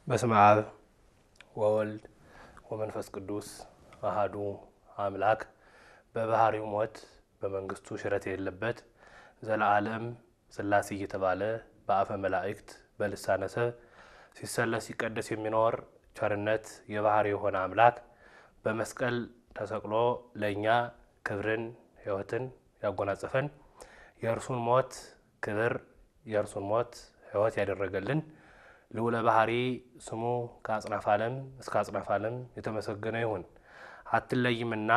በስመ አብ ወወልድ ወመንፈስ ቅዱስ አሐዱ አምላክ በባህሪው ሞት በመንግስቱ ሽረት የሌለበት ዘላለም ሥላሴ እየተባለ በአፈ መላእክት በልሳነ ሰብ ሲሰለስ ሲቀደስ የሚኖር ቸርነት የባህሪው የሆነ አምላክ በመስቀል ተሰቅሎ ለኛ ክብርን ሕይወትን ያጎናጸፈን የእርሱን ሞት ክብር የእርሱን ሞት ሕይወት ያደረገልን ልዑለ ባህሪ ስሙ ከአጽናፈ ዓለም እስከ አጽናፈ ዓለም የተመሰገነ ይሁን። አትለይምና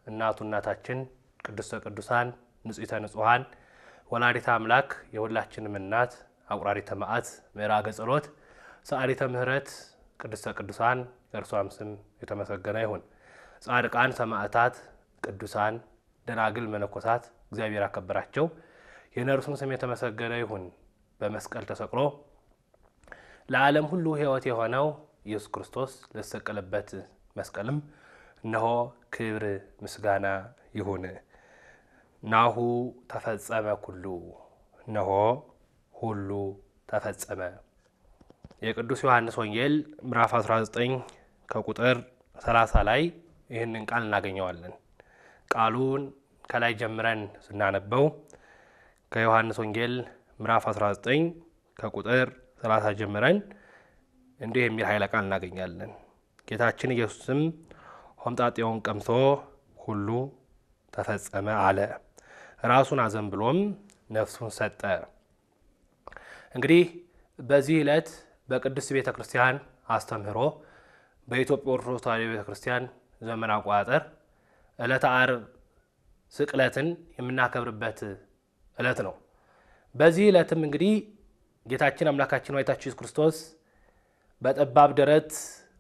እናቱ እናታችን ቅድስተ ቅዱሳን ንጽሕተ ንጹሐን ወላዲተ አምላክ የሁላችንም እናት አቁራሪተ መዓት ምዕራገ ጸሎት ሰዓሊተ ምሕረት ቅድስተ ቅዱሳን የእርሷም ስም የተመሰገነ ይሁን። ጻድቃን ሰማዕታት ቅዱሳን ደናግል መነኮሳት እግዚአብሔር አከበራቸው የነርሱም ስም የተመሰገነ ይሁን። በመስቀል ተሰቅሎ ለዓለም ሁሉ ሕይወት የሆነው ኢየሱስ ክርስቶስ ለተሰቀለበት መስቀልም እነሆ ክብር ምስጋና ይሁን። ናሁ ተፈጸመ ኩሉ እነሆ ሁሉ ተፈጸመ። የቅዱስ ዮሐንስ ወንጌል ምዕራፍ 19 ከቁጥር 30 ላይ ይህንን ቃል እናገኘዋለን። ቃሉን ከላይ ጀምረን ስናነበው ከዮሐንስ ወንጌል ምዕራፍ 19 ከቁጥር 30 ጀምረን እንዲህ የሚል ኃይለ ቃል እናገኛለን። ጌታችን ኢየሱስም ሆምጣጤውን ቀምሶ ሁሉ ተፈጸመ አለ። ራሱን አዘንብሎም ነፍሱን ሰጠ። እንግዲህ በዚህ ዕለት በቅድስት ቤተ ክርስቲያን አስተምህሮ በኢትዮጵያ ኦርቶዶክስ ተዋሕዶ ቤተ ክርስቲያን ዘመን አቆጣጠር ዕለተ ዓርብ ስቅለትን የምናከብርበት ዕለት ነው። በዚህ ዕለትም እንግዲህ ጌታችን አምላካችን ወይታችን ኢየሱስ ክርስቶስ በጠባብ ደረት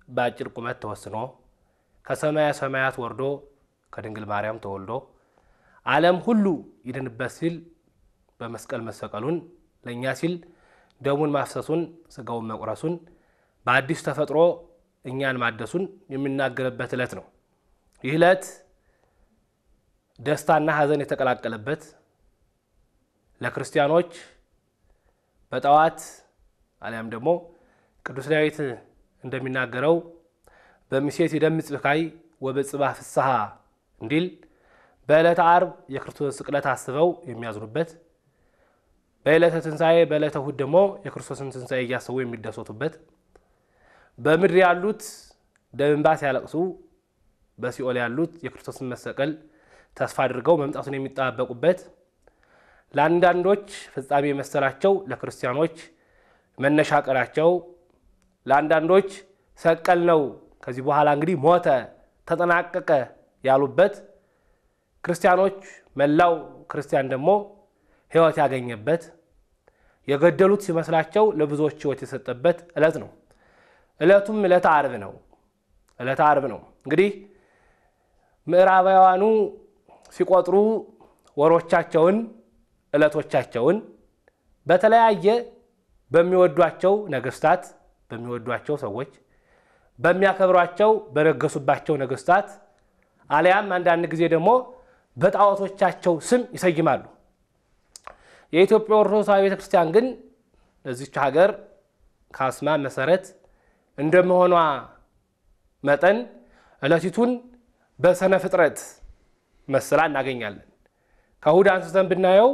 በአጭር ቁመት ተወስኖ ከሰማያ ሰማያት ወርዶ ከድንግል ማርያም ተወልዶ ዓለም ሁሉ ይድንበት ሲል በመስቀል መሰቀሉን ለኛ ሲል ደሙን ማፍሰሱን ስጋውን መቁረሱን በአዲስ ተፈጥሮ እኛን ማደሱን የሚናገርበት ዕለት ነው። ይህ ዕለት ደስታና ሐዘን የተቀላቀለበት ለክርስቲያኖች በጠዋት አሊያም ደግሞ ቅዱስ ዳዊት እንደሚናገረው በምሴት ይደምጽ ብካይ ወበጽባህ ፍስሐ እንዲል በዕለተ ዓርብ የክርስቶስ ስቅለት አስበው የሚያዝኑበት በዕለተ ትንሣኤ በዕለተ እሑድ ደግሞ የክርስቶስን ትንሣኤ እያሰቡ የሚደሰቱበት በምድር ያሉት ደም እንባ ሲያለቅሱ በሲኦል ያሉት የክርስቶስን መሰቀል ተስፋ አድርገው መምጣቱን የሚጠባበቁበት ለአንዳንዶች ፍጻሜ መሰላቸው ለክርስቲያኖች መነሻ ቀናቸው ለአንዳንዶች ሰቀል ነው ከዚህ በኋላ እንግዲህ ሞተ ተጠናቀቀ ያሉበት ክርስቲያኖች መላው ክርስቲያን ደግሞ ሕይወት ያገኘበት የገደሉት ሲመስላቸው ለብዙዎች ሕይወት የሰጠበት ዕለት ነው። ዕለቱም ዕለተ ዓርብ ነው። ዕለተ ዓርብ ነው። እንግዲህ ምዕራባውያኑ ሲቆጥሩ ወሮቻቸውን ዕለቶቻቸውን በተለያየ በሚወዷቸው ነገስታት በሚወዷቸው ሰዎች በሚያከብሯቸው በነገሱባቸው ነገስታት አሊያም አንዳንድ ጊዜ ደግሞ በጣዖቶቻቸው ስም ይሰይማሉ። የኢትዮጵያ ኦርቶዶክስ ተዋሕዶ ቤተክርስቲያን ግን ለዚች ሀገር ካስማ መሰረት እንደመሆኗ መጠን ዕለቲቱን በሰነ ፍጥረት መስላ እናገኛለን። ከእሑድ አንስተን ብናየው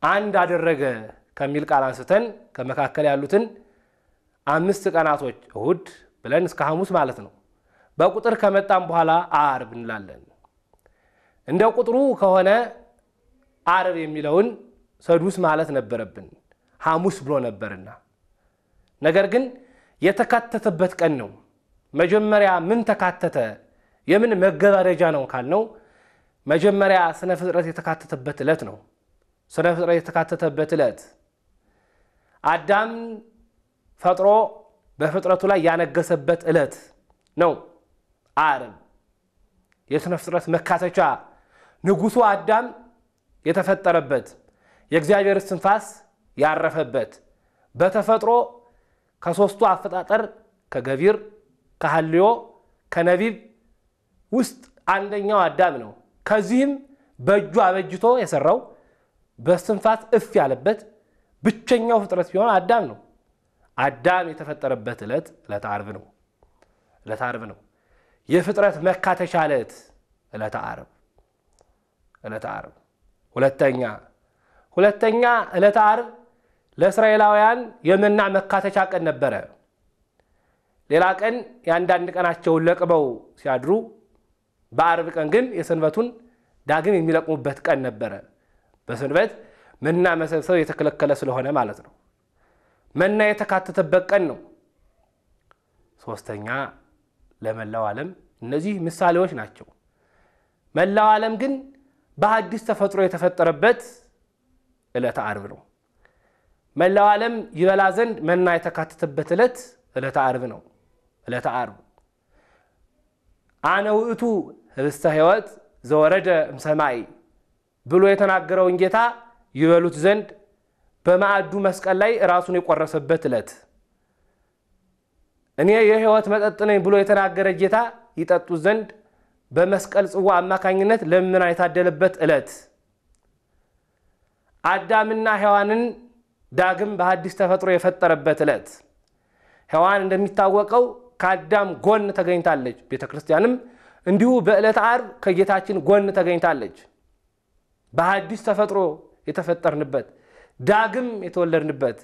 አንድ አደረገ ከሚል ቃል አንስተን ከመካከል ያሉትን 5 ቀናቶች እሑድ ብለን እስከ ሐሙስ ማለት ነው በቁጥር ከመጣም በኋላ ዓርብ እንላለን። እንደ ቁጥሩ ከሆነ ዓርብ የሚለውን ሰዱስ ማለት ነበረብን ሐሙስ ብሎ ነበርና ነገር ግን የተካተተበት ቀን ነው መጀመሪያ ምን ተካተተ የምን መገባደጃ ነው ካልነው መጀመሪያ ስነ ፍጥረት የተካተተበት ዕለት ነው ስነ ፍጥረት የተካተተበት ዕለት አዳም ፈጥሮ በፍጥረቱ ላይ ያነገሰበት ዕለት ነው ዓርብ የስነ ፍጥረት መካተቻ ንጉሱ አዳም የተፈጠረበት የእግዚአብሔር እስትንፋስ ያረፈበት በተፈጥሮ ከሶስቱ አፈጣጠር ከገቢር ከሐልዮ ከነቢብ ውስጥ አንደኛው አዳም ነው ከዚህም በእጁ አበጅቶ የሰራው በእስትንፋስ እፍ ያለበት ብቸኛው ፍጥረት ቢሆን አዳም ነው አዳም የተፈጠረበት ዕለት ዓርብ ነው የፍጥረት መካተቻ ዕለት ዓርብ ሁለተኛ ዕለት ዓርብ ለእስራኤላውያን የመና መካተቻ ቀን ነበረ ሌላ ቀን ያንዳንድ ቀናቸውን ለቅመው ሲያድሩ በዓርብ ቀን ግን የሰንበቱን ዳግም የሚለቅሙበት ቀን ነበረ በሰንበት መና መሰብሰብ የተከለከለ ስለሆነ ማለት ነው መና የተካተተበት ቀን ነው ሶስተኛ ለመላው ዓለም እነዚህ ምሳሌዎች ናቸው መላው ዓለም ግን በአዲስ ተፈጥሮ የተፈጠረበት ዕለት ዓርብ ነው መላው ዓለም ይበላ ዘንድ መና የተካተተበት ዕለት ዓርብ ነው ዕለት ዓርብ አነ ውእቱ ህብስተ ሕይወት ዘወረደ እምሰማይ ብሎ የተናገረውን ጌታ ይበሉት ዘንድ በማዕዱ መስቀል ላይ ራሱን የቆረሰበት ዕለት እኔ የሕይወት መጠጥ ነኝ ብሎ የተናገረ ጌታ ይጠጡት ዘንድ በመስቀል ጽዋ አማካኝነት ለምና የታደለበት ዕለት አዳምና ሔዋንን ዳግም በአዲስ ተፈጥሮ የፈጠረበት ዕለት ሔዋን እንደሚታወቀው ከአዳም ጎን ተገኝታለች ቤተክርስቲያንም እንዲሁ በዕለት ዓርብ ከጌታችን ጎን ተገኝታለች በአዲስ ተፈጥሮ የተፈጠርንበት ዳግም የተወለድንበት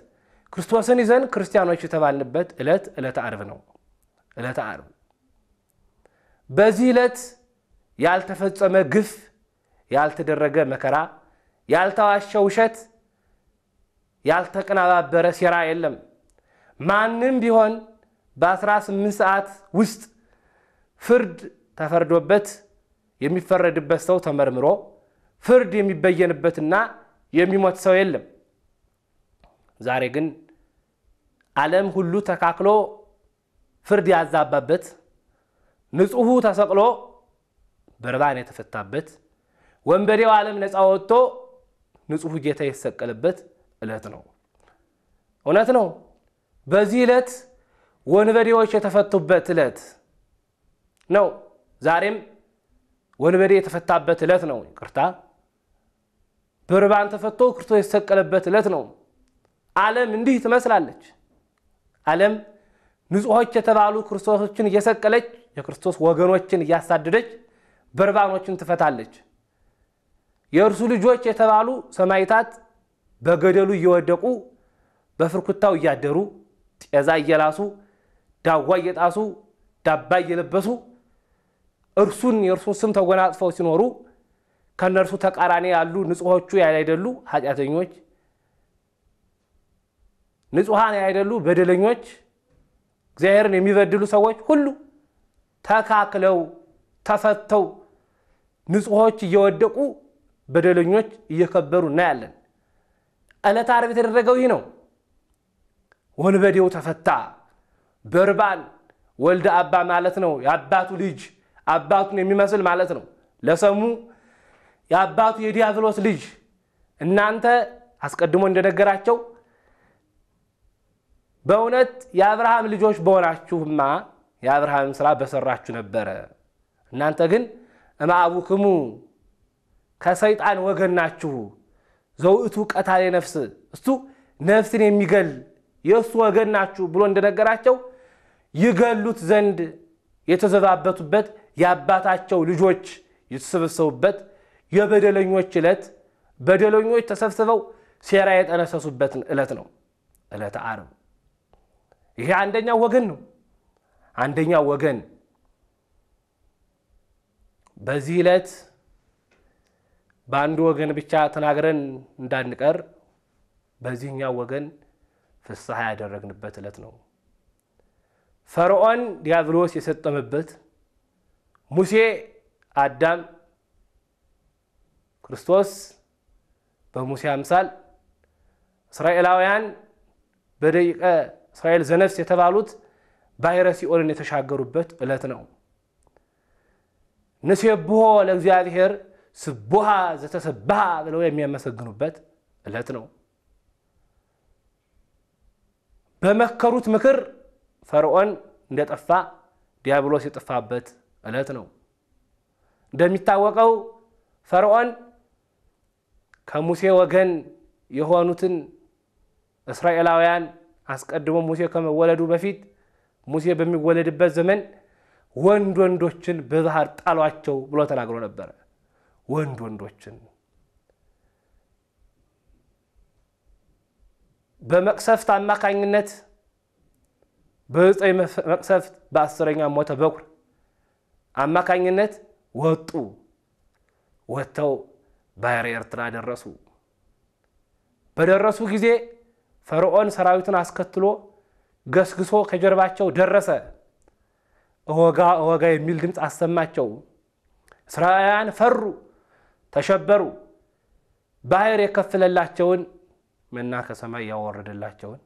ክርስቶስን ይዘን ክርስቲያኖች የተባልንበት ዕለት ዓርብ ነው ዕለት ዓርብ በዚህ ዕለት ያልተፈጸመ ግፍ ያልተደረገ መከራ ያልተዋሸ ውሸት ያልተቀናባበረ ሴራ የለም ማንንም ቢሆን በ18 ሰዓት ውስጥ ፍርድ ተፈርዶበት የሚፈረድበት ሰው ተመርምሮ ፍርድ የሚበየንበትና የሚሞት ሰው የለም ዛሬ ግን ዓለም ሁሉ ተካክሎ ፍርድ ያዛባበት ንጹሁ ተሰቅሎ በርባን የተፈታበት ወንበዴው ዓለም ነፃ ወጥቶ ንጹሁ ጌታ የተሰቀለበት ዕለት ነው እውነት ነው በዚህ ዕለት ወንበዴዎች የተፈቱበት ዕለት ነው ዛሬም ወንበዴ የተፈታበት ዕለት ነው ይቅርታ በርባን ተፈቶ ክርስቶስ የተሰቀለበት ዕለት ነው ዓለም እንዲህ ትመስላለች ዓለም ንጹሆች የተባሉ ክርስቶስን እየሰቀለች የክርስቶስ ወገኖችን እያሳደደች በርባኖችን ትፈታለች የእርሱ ልጆች የተባሉ ሰማይታት በገደሉ እየወደቁ በፍርኩታው እያደሩ ጤዛ እየላሱ ዳዋ እየጣሱ ዳባ እየለበሱ የእርሱን ስም ተጎናጽፈው ሲኖሩ ከነርሱ ተቃራኒ ያሉ ንጹሆቹ ያይደሉ ኃጢአተኞች ንጹሃን ያይደሉ በደለኞች እግዚአብሔርን የሚበድሉ ሰዎች ሁሉ ተካክለው ተፈተው ንጹሆች እየወደቁ በደለኞች እየከበሩ እናያለን ዕለት ዓርብ የተደረገው ይህ ነው ወንበዴው ተፈታ በርባን ወልደ አባ ማለት ነው ያባቱ ልጅ አባቱን የሚመስል ማለት ነው ለሰሙ ያባቱ የዲያብሎስ ልጅ እናንተ አስቀድሞ እንደነገራቸው በእውነት የአብርሃም ልጆች በሆናችሁማ የአብርሃም ሥራ በሰራችሁ ነበር እናንተ ግን እማአቡክሙ ከሰይጣን ወገን ናችሁ ዘውእቱ ቀታሌ ነፍስ እሱ ነፍስን የሚገል የእሱ ወገን ናችሁ ብሎ እንደነገራቸው ይገሉት ዘንድ የተዘባበቱበት የአባታቸው ልጆች የተሰበሰቡበት የበደለኞች ዕለት በደለኞች ተሰብስበው ሴራ የጠነሰሱበት ዕለት ነው ዕለት ዓርብ ይሄ አንደኛው ወገን ነው አንደኛው ወገን በዚህ ዕለት በአንዱ ወገን ብቻ ተናግረን እንዳንቀር በዚህኛው ወገን ፍስሐ ያደረግንበት ዕለት ነው። ፈርዖን ዲያብሎስ የሰጠመበት፣ ሙሴ አዳም፣ ክርስቶስ በሙሴ አምሳል፣ እስራኤላውያን በደቂቀ እስራኤል ዘነፍስ የተባሉት ባሕረ ሲኦልን የተሻገሩበት ዕለት ነው። ንሴብሖ ለእግዚአብሔር ስቡሐ ዘተሰብሐ ብለው የሚያመሰግኑበት ዕለት ነው። በመከሩት ምክር ፈርዖን እንደጠፋ ዲያብሎስ የጠፋበት ዕለት ነው። እንደሚታወቀው ፈርዖን ከሙሴ ወገን የሆኑትን እስራኤላውያን አስቀድሞ ሙሴ ከመወለዱ በፊት ሙሴ በሚወለድበት ዘመን ወንዶችን በባህር ጣሏቸው ብሎ ተናግሮ ነበር። ወንዶችን በመቅሰፍት አማካኝነት በዘጠኝ መቅሰፍት በ10ኛ ሞተ በኩር አማካኝነት ወጥተው ባሕረ ኤርትራ ደረሱ። በደረሱ ጊዜ ፈርዖን ሰራዊቱን አስከትሎ ገስግሶ ከጀርባቸው ደረሰ። እወጋ የሚል ድምፅ አሰማቸው። እስራኤላውያን ፈሩ፣ ተሸበሩ። ባሕር የከፈለላቸውን መና ከሰማይ ያወረደላቸውን፣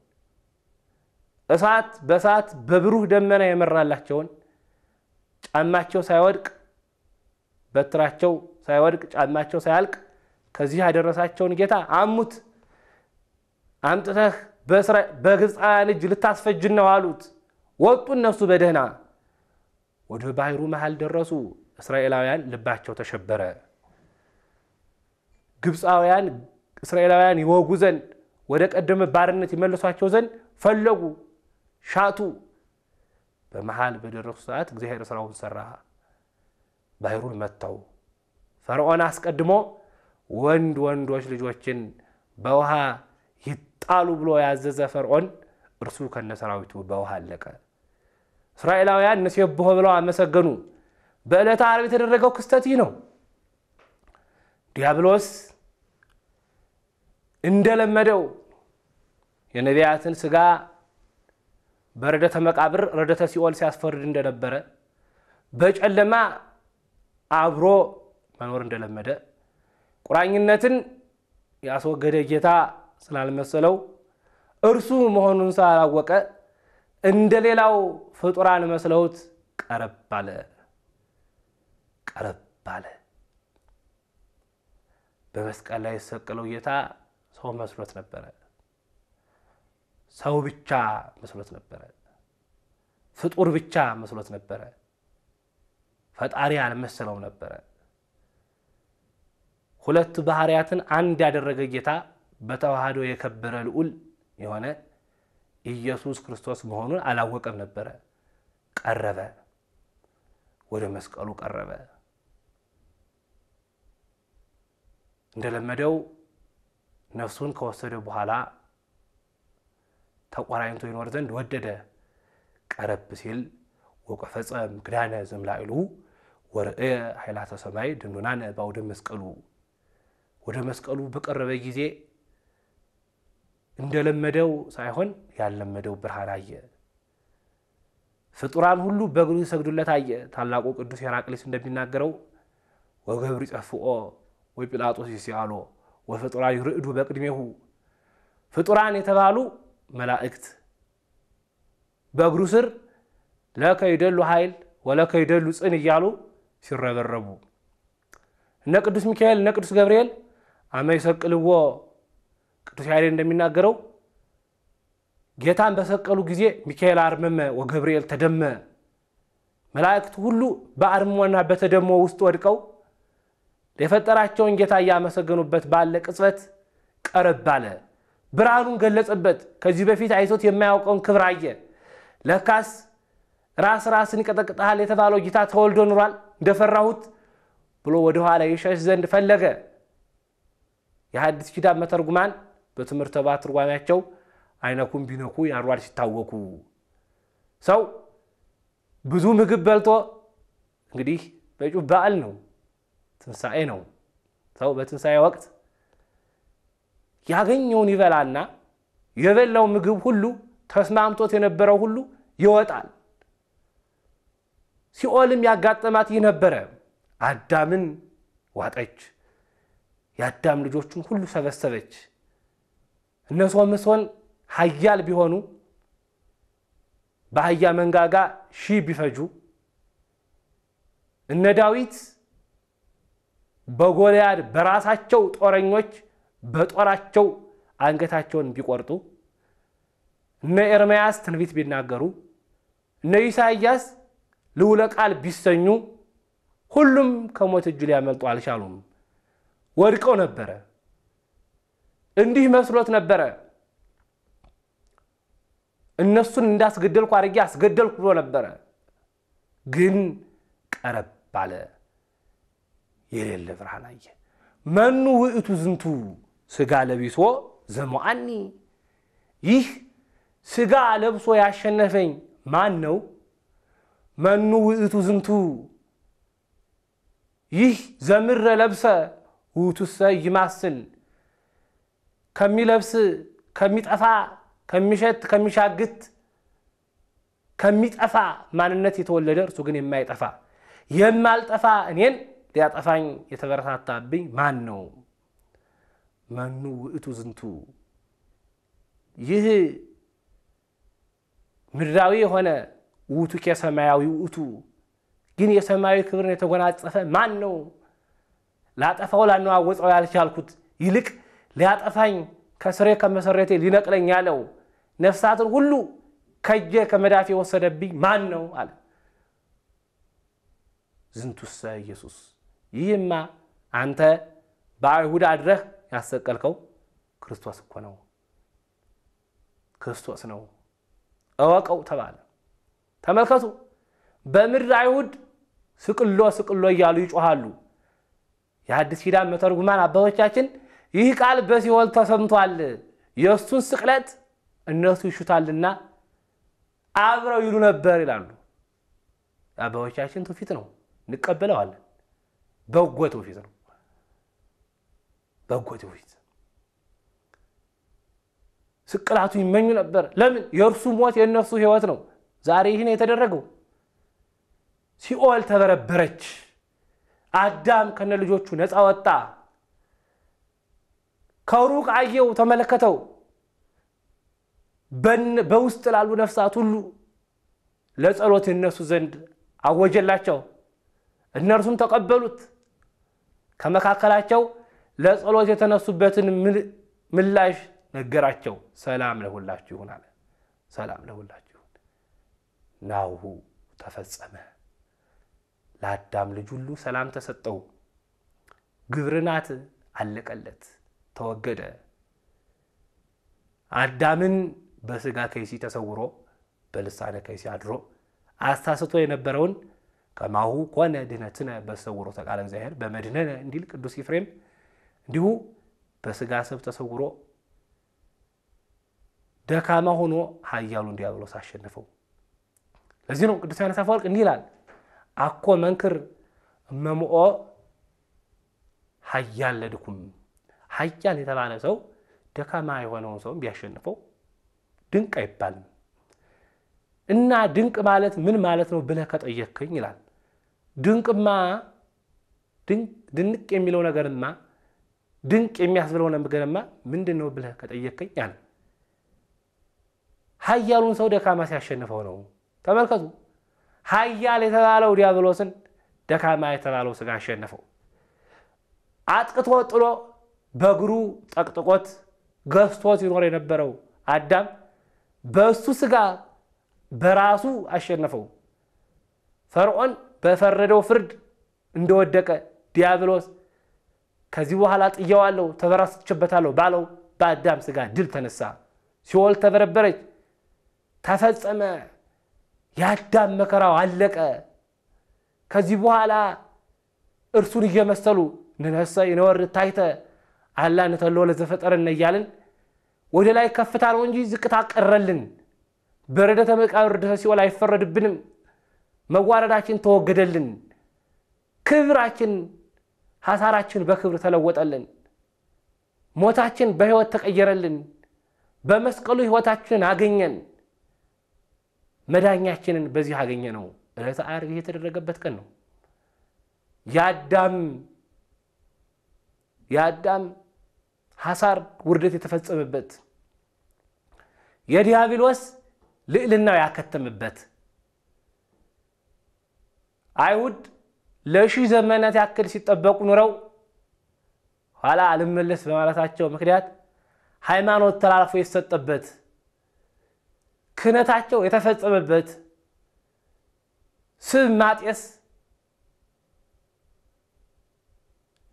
እሳት በእሳት በብሩህ ደመና የመራላቸውን፣ ጫማቸው ሳይወድቅ በትራቸው ሳይወድቅ ጫማቸው ሳያልቅ ከዚህ ያደረሳቸውን ጌታ አሙት። አምጥተህ በግብፃውያን እጅ ልታስፈጅን ነው አሉት። ወጡ። እነሱ በደህና ወደ ባሕሩ መሃል ደረሱ። እስራኤላውያን ልባቸው ተሸበረ። ግብፃውያን እስራኤላውያን ይወጉ ዘንድ ወደ ቀደመ ባርነት ይመልሷቸው ዘንድ ፈለጉ፣ ሻቱ። በመሃል በደረሱ ሰዓት እግዚአብሔር ስራውን ሰራ። ባሕሩን መታው። ፈርዖን አስቀድሞ ወንዶች ልጆችን በውሃ ይጣሉ ብሎ ያዘዘ ፈርዖን እርሱ ከነሰራዊቱ በውሃ አለቀ። እስራኤላውያን ንሴብሖ ብለው አመሰገኑ። በዕለተ ዓርብ የተደረገው ክስተት ይህ ነው። ዲያብሎስ እንደለመደው የነቢያትን ሥጋ በረደተ መቃብር ረደተ ሲኦል ሲያስፈርድ እንደነበረ በጨለማ አብሮ መኖር እንደለመደ ቁራኝነትን ያስወገደ ጌታ ስላልመሰለው እርሱ መሆኑን ሳላወቀ እንደሌላው ፍጡራን መስለውት ቀረብ አለ። በመስቀል ላይ የተሰቀለው ጌታ ሰው መስሎት ነበረ። ሰው ብቻ መስሎት ነበረ። ፍጡር ብቻ መስሎት ነበረ። ፈጣሪ አልመሰለው ነበረ። ሁለት ባህሪያትን አንድ ያደረገ ጌታ በተዋህዶ የከበረ ልዑል የሆነ ኢየሱስ ክርስቶስ መሆኑን አላወቀም ነበረ። ቀረበ፣ ወደ መስቀሉ ቀረበ። እንደለመደው ነፍሱን ከወሰደ በኋላ ተቆራኝቶ ይኖር ዘንድ ወደደ። ቀረብ ሲል ወቀፈጸ ምክዳነ ዘምላኢሉ ወርኤ ኃይላተ ሰማይ ድንዱናነ ባውደ መስቀሉ። ወደ መስቀሉ በቀረበ ጊዜ እንደለመደው ሳይሆን ያለመደው ብርሃን አየ። ፍጡራን ሁሉ በእግሩ ይሰግዱለት አየ። ታላቁ ቅዱስ ሄራቅሊስ እንደሚናገረው ወገብር ይጸፍኦ ወጲላጦስ ይሲአሎ ወፍጡራን ይርዕዱ በቅድሜሁ። ፍጡራን የተባሉ መላእክት በእግሩ ስር ለከ ይደሉ ኃይል ወለከ ይደሉ ጽን እያሉ ሲረበረቡ፣ እነ ቅዱስ ሚካኤል እነ ቅዱስ ገብርኤል አመ ይሰቅልዎ ቅዱስ ያሬድ እንደሚናገረው ጌታን በሰቀሉ ጊዜ ሚካኤል አርመመ ወገብርኤል ተደመ። መላእክት ሁሉ በአርሞና በተደሞ ውስጥ ወድቀው የፈጠራቸውን ጌታ ያመሰገኑበት ባለ ቅጽበት ቀረብ አለ። ብርሃኑን ገለጸበት። ከዚህ በፊት አይቶት የማያውቀውን ክብር አየ። ለካስ ራስን ይቀጠቅጣል የተባለው ጌታ ተወልዶ ኑሯል እንደፈራሁት ብሎ ወደ ኋላ ይሸሽ ዘንድ ፈለገ። የሐዲስ ኪዳን መተርጉማን በትምህርተ ባት ትርጓሜያቸው አይነኩም ቢነኩ ያሯል ሲታወኩ። ሰው ብዙ ምግብ በልቶ እንግዲህ በጩ በዓል ነው፣ ትንሳኤ ነው፣ ሰው በትንሣኤ ወቅት ያገኘውን ይበላና የበላው ምግብ ሁሉ ተስማምቶት የነበረው ሁሉ ይወጣል። ሲኦልም ያጋጠማት ይነበረ አዳምን ዋጠች። የአዳም ልጆችን ሁሉ ሰበሰበች። እነሱ መስሆን ኃያል ቢሆኑ በአህያ መንጋጋ ሺህ ቢፈጁ እነ ዳዊት በጎልያድ በራሳቸው ጦረኞች በጦራቸው አንገታቸውን ቢቆርጡ እነ ኤርምያስ ትንቢት ቢናገሩ እነ ኢሳይያስ ልዑለ ቃል ቢሰኙ ሁሉም ከሞት እጅ ሊያመልጡ አልቻሉም። ወድቀው ነበረ። እንዲህ መስሎት ነበረ። እነሱን እንዳስገደልኩ አድርጌ አስገደልኩ ብሎ ነበረ። ግን ቀረብ ባለ የሌለ ብርሃን አየ። መኑ ውእቱ ዝንቱ ሥጋ ለቢሶ ዘሞአኒ? ይህ ሥጋ ለብሶ ያሸነፈኝ ማን ነው? መኑ ውእቱ ዝንቱ? ይህ ዘምረ ለብሰ ውእቱሰ ይማስል? ከሚለብስ ከሚጠፋ ከሚሸት ከሚሻግት ከሚጠፋ ማንነት የተወለደ እርሱ ግን የማይጠፋ የማልጠፋ እኔን ሊያጠፋኝ የተበረታታብኝ ማን ነው? መኑ ውእቱ ዝንቱ? ይህ ምድራዊ የሆነ ውእቱ ከሰማያዊ ውእቱ ግን የሰማያዊ ክብርን የተጎናጸፈ ማን ነው? ላጠፋው ላነዋወጸው ያልቻልኩት ይልቅ ሊያጠፋኝ ከስሬ ከመሰረቴ ሊነቅለኝ ያለው ነፍሳትን ሁሉ ከጄ ከመዳፌ ወሰደብኝ ማን ነው አለ። ዝንቱሰ ኢየሱስ? ይህማ አንተ በአይሁድ አድረህ ያሰቀልከው ክርስቶስ እኮ ነው፣ ክርስቶስ ነው እወቀው ተባለ። ተመልከቱ፣ በምድር አይሁድ ስቅሎ ስቅሎ እያሉ ይጮሃሉ። የሐዲስ ኪዳን መተርጉማን አባቶቻችን ይህ ቃል በሲኦል ተሰምቷል፣ የእሱን ስቅለት እነሱ ይሹታልና አብረው ይሉ ነበር ይላሉ። አባቶቻችን ትውፊት ነው፣ እንቀበለዋለን። በጎ ትውፊት ነው፣ በጎ ትውፊት። ስቅላቱ ይመኙ ነበር። ለምን? የእርሱ ሞት የእነሱ ሕይወት ነው። ዛሬ ይህን የተደረገው ሲኦል ተበረበረች። አዳም ከነ ልጆቹ ነፃ ወጣ። ከሩቅ አየው፣ ተመለከተው። በውስጥ ላሉ ነፍሳት ሁሉ ለጸሎት እነሱ ዘንድ አወጀላቸው። እነርሱም ተቀበሉት። ከመካከላቸው ለጸሎት የተነሱበትን ምላሽ ነገራቸው። ሰላም ለሁላችሁ ይሁን አለ። ሰላም ለሁላችሁ ይሁን። ናሁ ተፈጸመ። ለአዳም ልጅ ሁሉ ሰላም ተሰጠው። ግብርናት አለቀለት፣ ተወገደ። አዳምን በስጋ ከይሲ ተሰውሮ በልሳነ ከይሲ አድሮ አስተሳስቶ የነበረውን ከማሁ ኮነ ድነትነ በሰውሮ ተቃለ እግዚአብሔር በመድነነ እንዲል ቅዱስ ኤፍሬም እንዲሁ በስጋ ሰብ ተሰውሮ ደካማ ሆኖ ኃያሉን ዲያብሎስ አሸነፈው። ለዚህ ነው ቅዱስ ዮሐንስ አፈወርቅ እንዲህ ይላል፣ አኮ መንክር መምኦ ኃያል ለድኩም። ኃያል የተባለ ሰው ደካማ የሆነውን ሰው ቢያሸንፈው ድንቅ አይባልም። እና ድንቅ ማለት ምን ማለት ነው ብለህ ከጠየቅከኝ ይላል፣ ድንቅማ ድንቅ የሚለው ነገርማ ድንቅ የሚያስብለው ነገርማ ምንድነው ብለህ ከጠየቅከኝ ያለ ኃያሉን ሰው ደካማ ሲያሸንፈው ነው። ተመልከቱ፣ ኃያል የተባለው ዲያብሎስን ደካማ የተባለው ስጋ አሸነፈው። አጥቅቶ ጥሎ በእግሩ ጠቅጥቆት ገዝቶት ይኖር የነበረው አዳም በእሱ ስጋ በራሱ አሸነፈው። ፈርዖን በፈረደው ፍርድ እንደወደቀ ዲያብሎስ ከዚህ በኋላ ጥያዋለሁ ተበራስችበታለሁ ባለው በአዳም ስጋ ድል ተነሳ። ሲኦል ተበረበረች፣ ተፈጸመ። የአዳም መከራው አለቀ። ከዚህ በኋላ እርሱን እየመሰሉ ነነሰ ይኖር ታይተ አላ ነተሎ ለዘፈጠረን እያልን ወደ ላይ ከፍታ ነው እንጂ ዝቅታ ቀረልን። በረደተ መቃብር ድረስ ሲኦል አይፈረድብንም። መዋረዳችን ተወገደልን። ክብራችን ሐሳራችን በክብር ተለወጠልን ሞታችን በሕይወት ተቀየረልን በመስቀሉ ሕይወታችንን አገኘን መዳኛችንን በዚህ አገኘነው ዕለተ ዓርብ የተደረገበት ቀን ነው ያዳም ሐሳር ውርደት የተፈጸመበት የዲያብሎስ ልዕልናው ያከተመበት አይሁድ ለሺህ ዘመናት ያክል ሲጠበቁ ኑረው ኋላ አልመለስ በማለታቸው ምክንያት ሃይማኖት ተላልፎ የተሰጠበት ክህነታቸው የተፈጸመበት ስም ማጤስ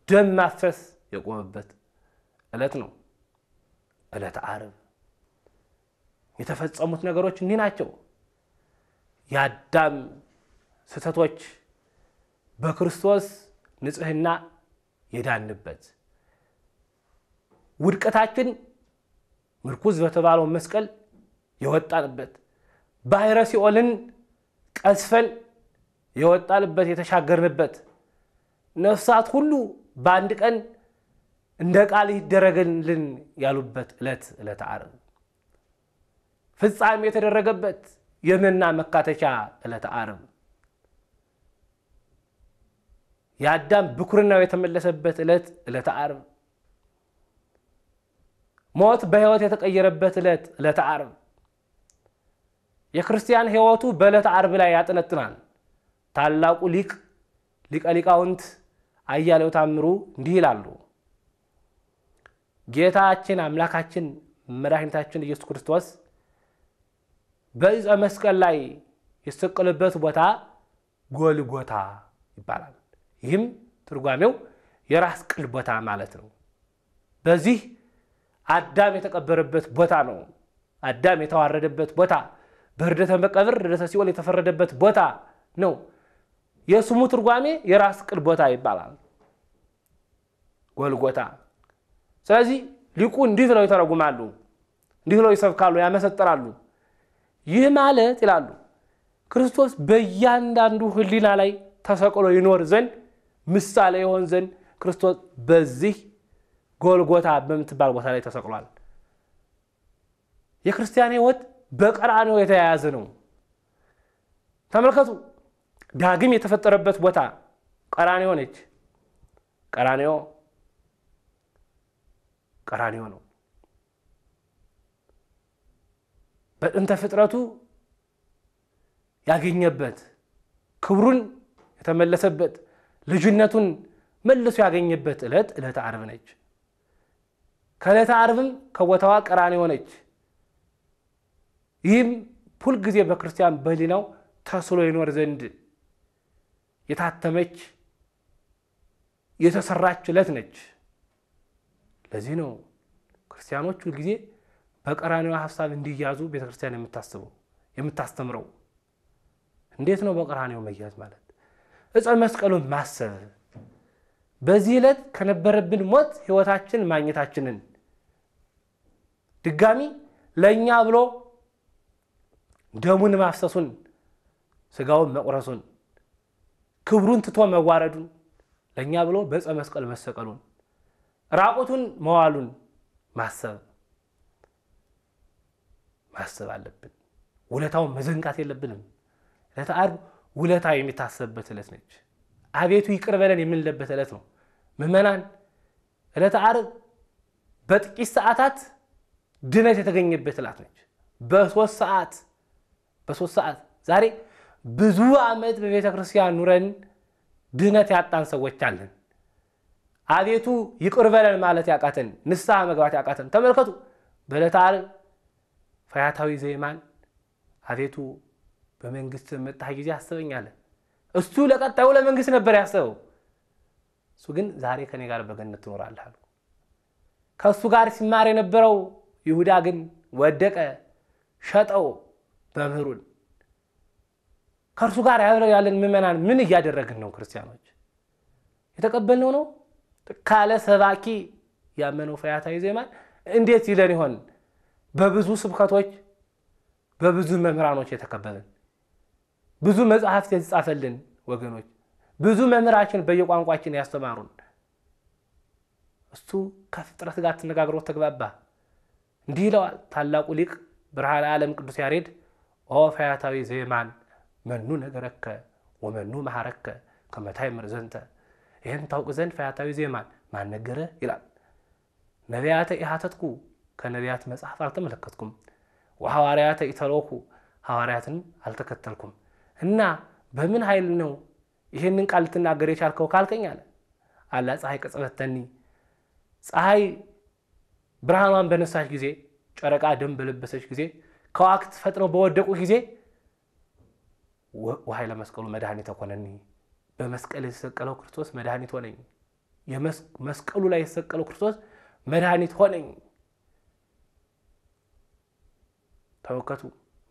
ደም ማፍሰስ የቆመበት ዕለት ነው ዕለተ ዓርብ የተፈጸሙት ነገሮች እነዚህ ናቸው ያዳም ስተቶች በክርስቶስ ንጽህና የዳንበት ውድቀታችን ምርኩዝ በተባለው መስቀል የወጣንበት ባሕረ ሲኦልን ቀስፈን የወጣንበት የተሻገርንበት ነፍሳት ሁሉ በአንድ ቀን እንደ ቃል ይደረግልን ያሉበት ዕለተ ዓርብ ፍጻሜ የተደረገበት የመና መካተቻ ዕለተ ዓርብ ያዳም ብኩርናው የተመለሰበት ዕለተ ዓርብ ሞት በሕይወት የተቀየረበት ዕለተ ዓርብ የክርስቲያን ሕይወቱ በዕለተ ዓርብ ላይ ያጠነጥናል ታላቁ ሊቀ ሊቃውንት አያሌው ታምሩ እንዲህ ይላሉ ጌታችን አምላካችን መድኃኒታችን ኢየሱስ ክርስቶስ በዕፀ መስቀል ላይ የተሰቀለበት ቦታ ጎልጎታ ይባላል ይህም ትርጓሜው የራስ ቅል ቦታ ማለት ነው በዚህ አዳም የተቀበረበት ቦታ ነው አዳም የተዋረደበት ቦታ በርደተ መቃብር ርደተ ሲኦል የተፈረደበት ቦታ ነው የስሙ ትርጓሜ የራስ ቅል ቦታ ይባላል ጎልጎታ ስለዚህ ሊቁ እንዲህ ብለው ይተረጉማሉ እንዲህ ብለው ይሰብካሉ ያመሰጥራሉ ይህ ማለት ይላሉ ክርስቶስ በእያንዳንዱ ህሊና ላይ ተሰቅሎ ይኖር ዘንድ ምሳሌ ይሆን ዘንድ ክርስቶስ በዚህ ጎልጎታ በምትባል ቦታ ላይ ተሰቅሏል የክርስቲያን ሕይወት በቀራንዮ የተያያዘ ነው ተመልከቱ ዳግም የተፈጠረበት ቦታ ቀራንዮ ነች ቀራንዮ ነው በእንተ ፍጥረቱ ያገኘበት ክብሩን የተመለሰበት ልጅነቱን መልሶ ያገኘበት ዕለተ ዓርብ ነች ከዕለተ ዓርብም ከቦታዋ ቀራንዮ ነች ይህም ሁሉ ጊዜ በክርስቲያን በህሊናው ተስሎ ይኖር ዘንድ የታተመች የተሰራች ዕለት ነች ለዚህ ነው ክርስቲያኖች ሁሉ ጊዜ በቀራንዮ ሐሳብ እንዲያዙ ቤተክርስቲያን የምታስተምረው እንዴት ነው በቀራንዮ መያዝ ማለት ዕፀ መስቀሉን ማሰብ በዚህ ዕለት ከነበረብን ሞት ሕይወታችን ማግኘታችንን ድጋሚ ለኛ ብሎ ደሙን ማፍሰሱን ስጋውን መቁረሱን ክብሩን ትቶ መዋረዱን ለኛ ብሎ በዕፀ መስቀል መሰቀሉን ራቁቱን መዋሉን ማሰብ አለብን ውለታውን መዘንጋት የለብንም ዕለተ ዓርብ ውለታ የሚታሰብበት ዕለት ነች አቤቱ ይቅር በለን የምንለበት ዕለት ነው ምእመናን ዕለተ ዓርብ በጥቂት ሰዓታት ድነት የተገኘበት ዕለት ነች በ3 ሰዓት ዛሬ ብዙ ዓመት በቤተ ክርስቲያን ኑረን ድነት ያጣን ሰዎች አለን አቤቱ ይቅር በለን ማለት ያቃተን ንስሐ መግባት ያቃተን ተመልከቱ በዕለተ ዓርብ ፈያታዊ ዘየማን አቤቱ በመንግስት መጣህ ጊዜ አስበኛለ እሱ ለቀጣዩ ለመንግስት ነበር ያሰበው እሱ ግን ዛሬ ከኔ ጋር በገነት ትኖራለህ አለ ከሱ ጋር ሲማር የነበረው ይሁዳ ግን ወደቀ ሸጠው በምህሩን ከርሱ ጋር ያለን ምእመናን ምን እያደረግን ነው ክርስቲያኖች የተቀበልነው ነው ካለ ሰባኪ ያመነው ፈያታዊ ዘየማን እንዴት ይለን ይሆን በብዙ ስብከቶች በብዙ መምህራኖች የተከበበን ብዙ መጽሐፍት የተጻፈልን ወገኖች ብዙ መምህራችን በየቋንቋችን ያስተማሩን እሱ ከፍጥረት ጋር ተነጋግሮ ተግባባ እንዲህ ይለዋል ታላቁ ሊቅ ብርሃነ ዓለም ቅዱስ ያሬድ ኦ ፈያታዊ ዘየማን መኑ ነገረከ ወመኑ መሐረከ ከመታይ ምርዘንተ ይሄን ታውቅ ዘንድ ፈያታዊ ዘየማን ማን ነገረ ይላል ነቢያተ ኢሃተትኩ ከነቢያት መጽሐፍ አልተመለከትኩም ወሐዋርያተ ኢተሎኩ ሐዋርያትን አልተከተልኩም እና በምን ኃይል ነው ይሄንን ቃል ልትናገር የቻልከው ካልከኝ አለ አላ ፀሐይ ቀጸበተኒ ፀሐይ ብርሃኗን በነሳች ጊዜ ጨረቃ ደም በለበሰች ጊዜ ከዋክብት ፈጥነው በወደቁ ጊዜ ወኃይለ መስቀሉ መድኃኒት ሆነኒ በመስቀል የተሰቀለው ክርስቶስ መድኃኒት ሆነኝ የመስቀሉ ላይ የተሰቀለው ክርስቶስ መድኃኒት ሆነኝ ተወከቱ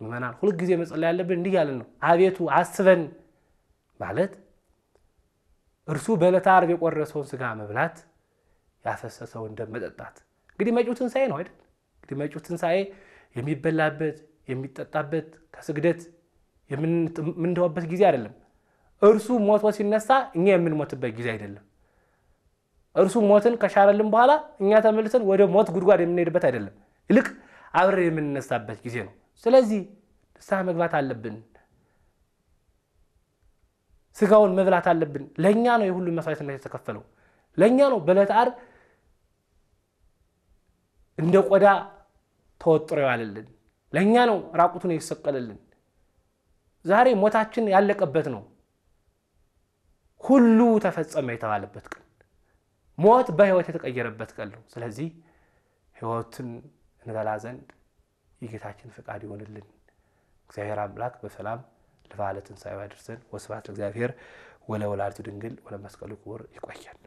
ምናን ሁሉ ጊዜ መጸለይ ያለብን እንዲህ ያለን ነው አቤቱ አስበን ማለት እርሱ በዕለተ ዓርብ የቆረሰውን ሥጋ መብላት ያፈሰሰው እንደመጠጣት እንግዲህ መጪው ትንሣኤ ነው አይደል እንግዲህ መጪው ትንሣኤ የሚበላበት የሚጠጣበት ከስግደት የምንተውበት ጊዜ አይደለም እርሱ ሞቶ ሲነሳ እኛ የምንሞትበት ጊዜ አይደለም እርሱ ሞትን ከሻረልን በኋላ እኛ ተመልሰን ወደ ሞት ጉድጓድ የምንሄድበት አይደለም ይልቅ አብረን የምንነሳበት ጊዜ ነው ስለዚህ ንስሐ መግባት አለብን ስጋውን መብላት አለብን ለኛ ነው የሁሉ መስዋዕትነት የተከፈለው ለኛ ነው በዕለተ ዓርብ እንደ ቆዳ ተወጥሮ ያለልን ለኛ ነው ራቁቱን የተሰቀለልን ዛሬ ሞታችን ያለቀበት ነው ሁሉ ተፈጸመ የተባለበት ቀን ሞት በህይወት የተቀየረበት ቀን ነው ስለዚህ ህይወትን እንበላ ዘንድ የጌታችን ፈቃድ ይሆንልን እግዚአብሔር አምላክ በሰላም ለበዓለ ትንሣኤው ያድርሰን ወስብሐት ለእግዚአብሔር ወለወላዲቱ ድንግል ወለመስቀሉ ክቡር ይቆያል